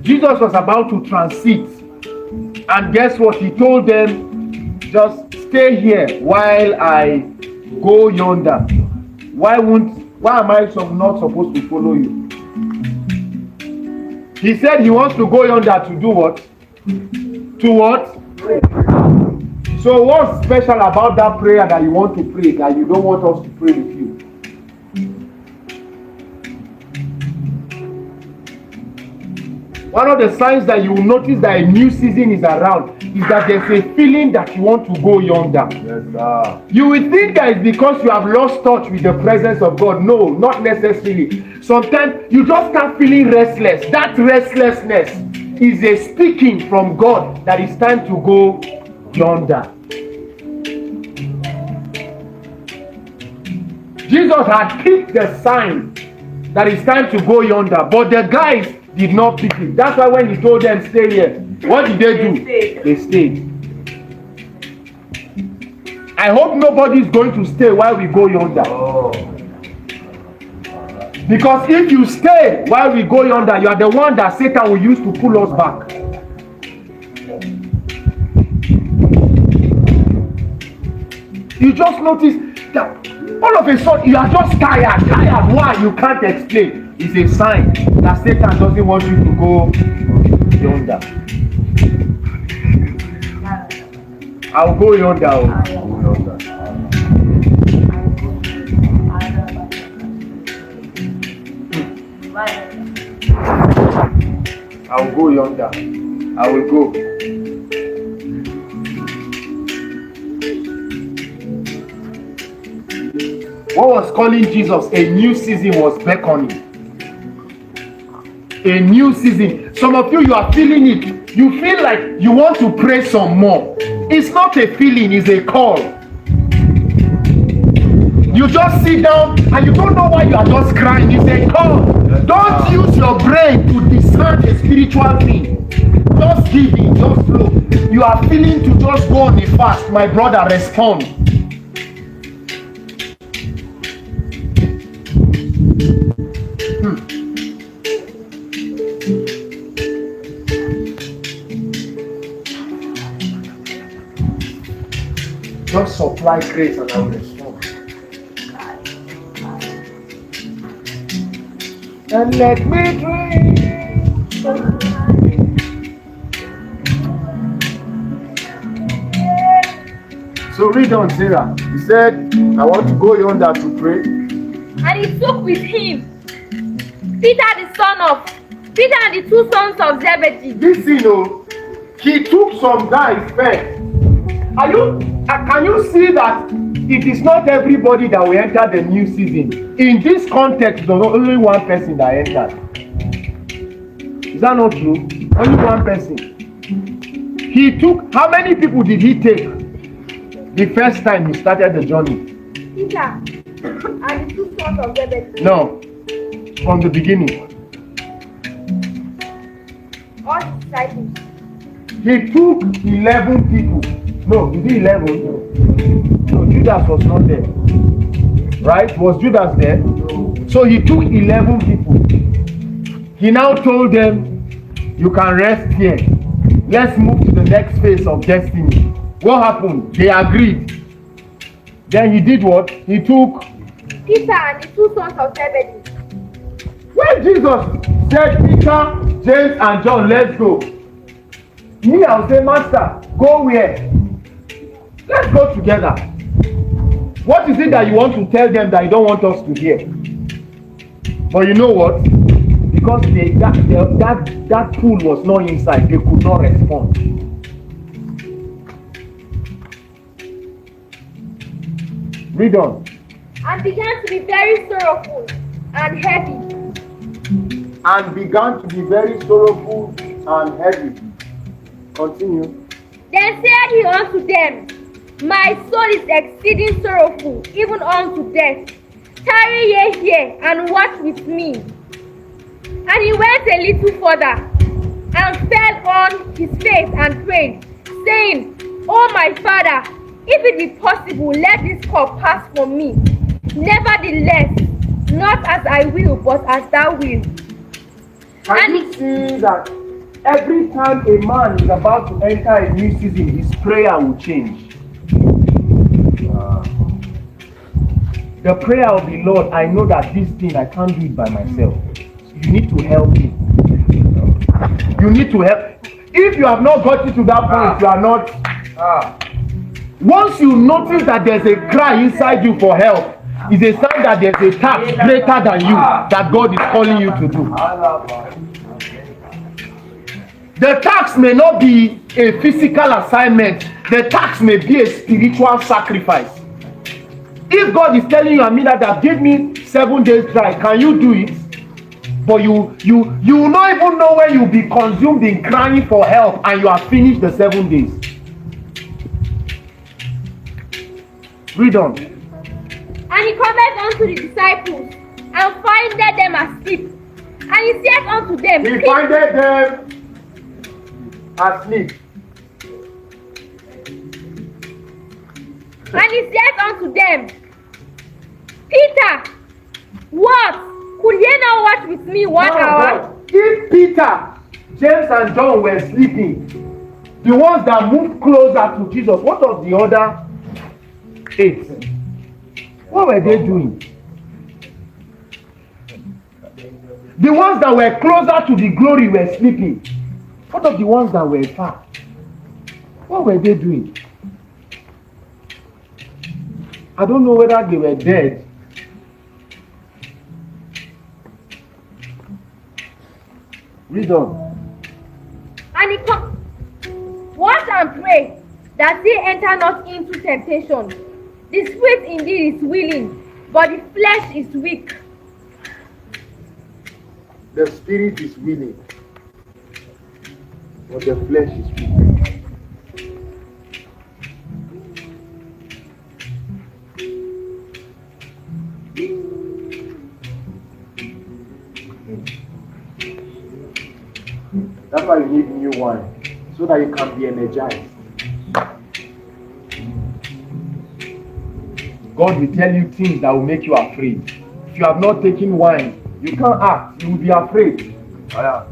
Jesus was about to transit. And guess what? He told them, just stay here while I go yonder. Why am I not supposed to follow you? He said he wants to go yonder to do what? To what? Pray. So what's special about that prayer that you want to pray that you don't want us to pray with you? One of the signs that you will notice that a new season is around is that there's a feeling that you want to go yonder. Yes, sir. You will think that it's because you have lost touch with the presence of God. No, not necessarily. Sometimes you just start feeling restless. That restlessness is a speaking from God that it's time to go yonder. Jesus had picked the sign that it's time to go yonder, but the guys did not pick it. That's why when he told them stay here, what did they do? They stayed. I hope nobody's going to stay while we go yonder. Oh. Because if you stay while we go yonder, you are the one that Satan will use to pull us back. You just notice that all of a sudden you are just tired. Why? You can't explain. It's a sign that Satan doesn't want you to go yonder. I'll go yonder. I'll go yonder. I will go. What was calling Jesus? A new season was beckoning. A new season. Some of you are feeling it. You feel like you want to pray some more. It's not a feeling, it's a call. You just sit down and you don't know why you are just crying. It's a call. Don't use your brain to discern a spiritual thing. Just give it, just flow. You are feeling to just go on a fast. My brother, respond. Just supply grace and I will respond. And let me drink. So read on, Sarah. He said, I want to go yonder to pray. And he took with him Peter and the two sons of Zebedee. This, he took some guys first. Can you see that it is not everybody that will enter the new season? In this context, there's only one person that entered. Is that not true? Only one person. He took, how many people did he take the first time he started the journey? Peter and the two sons of Zebedee. No, from the beginning. All the disciples. He took 11 people. No, is it 11? No, Judas was not there. Right? Was Judas there? So he took 11 people. He now told them, you can rest here. Let's move to the next phase of destiny. What happened? They agreed. Then he did what? He took Peter and the two sons of Zebedee. When Jesus said, Peter, James, and John, let's go. Me, I'll say, Master, go where? Let's go together. What is it that you want to tell them that you don't want us to hear? But you know what? Because that pool was not inside, they could not respond. Read on. And began to be very sorrowful and heavy. And began to be very sorrowful and heavy. Continue. Then said he unto them, my soul is exceeding sorrowful, even unto death. Tarry ye here and watch with me. And he went a little further, and fell on his face and prayed, saying, O my Father, if it be possible, let this cup pass from me. Nevertheless, not as I will, but as thou wilt. Can you see that every time a man is about to enter a new season, his prayer will change. The prayer of the Lord, I know that this thing, I can't do it by myself. You need to help me. You need to help. If you have not gotten to that point, you are not. Once you notice that there's a cry inside you for help, it's a sign that there's a task greater than you that God is calling you to do. The task may not be a physical assignment. The task may be a spiritual sacrifice. If God is telling you, Amina, that give me 7 days dry, can you do it? But you will not even know when you'll be consumed in crying for help and you have finished the 7 days. Read on. And he cometh unto the disciples, and findeth them asleep. And he said unto them, He findeth them asleep. And he said unto them, Peter, what? Could ye not watch with me 1 hour? If Peter, James, and John were sleeping, the ones that moved closer to Jesus, what of the other 8? What were they doing? The ones that were closer to the glory were sleeping. What of the ones that were far? What were they doing? I don't know whether they were dead. Read on. And he watch and pray that ye enter not into temptation. The spirit indeed is willing, but the flesh is weak. The spirit is willing, but the flesh is weak. That's why you need new wine, so that you can be energized. God will tell you things that will make you afraid. If you have not taken wine, you can't act. You will be afraid. Have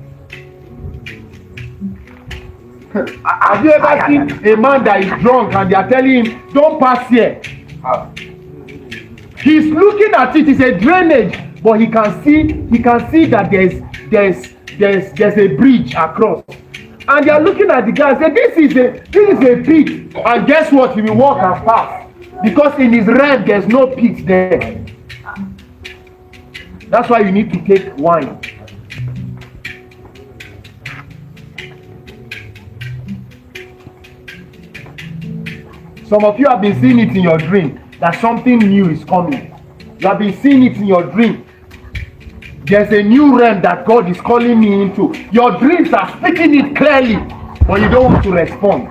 you ever seen a man that is drunk and they are telling him, don't pass here? He's looking at it, it's a drainage, but he can see that there's a bridge across. And they are looking at the guy and say, this is a pit. And guess what? He will walk and pass. Because in his realm there's no pit there. That's why you need to take wine. Some of you have been seeing it in your dream that something new is coming. You have been seeing it in your dream. There's a new realm that God is calling me into. Your dreams are speaking it clearly, but you don't want to respond.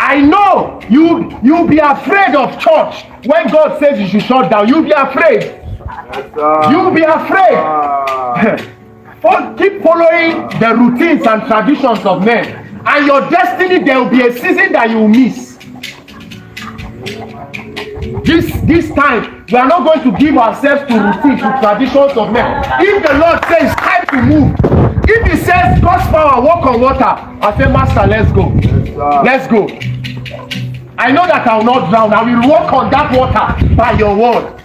I know you'll be afraid of church when God says you should shut down. You'll be afraid. You'll be afraid. Keep following the routines and traditions of men. And your destiny, there will be a season that you will miss. This time, we are not going to give ourselves to routines, to traditions of men. If the Lord says time to move, if He says God's power, walk on water, I say, Master, let's go. Let's go. I know that I will not drown. I will walk on that water by your word.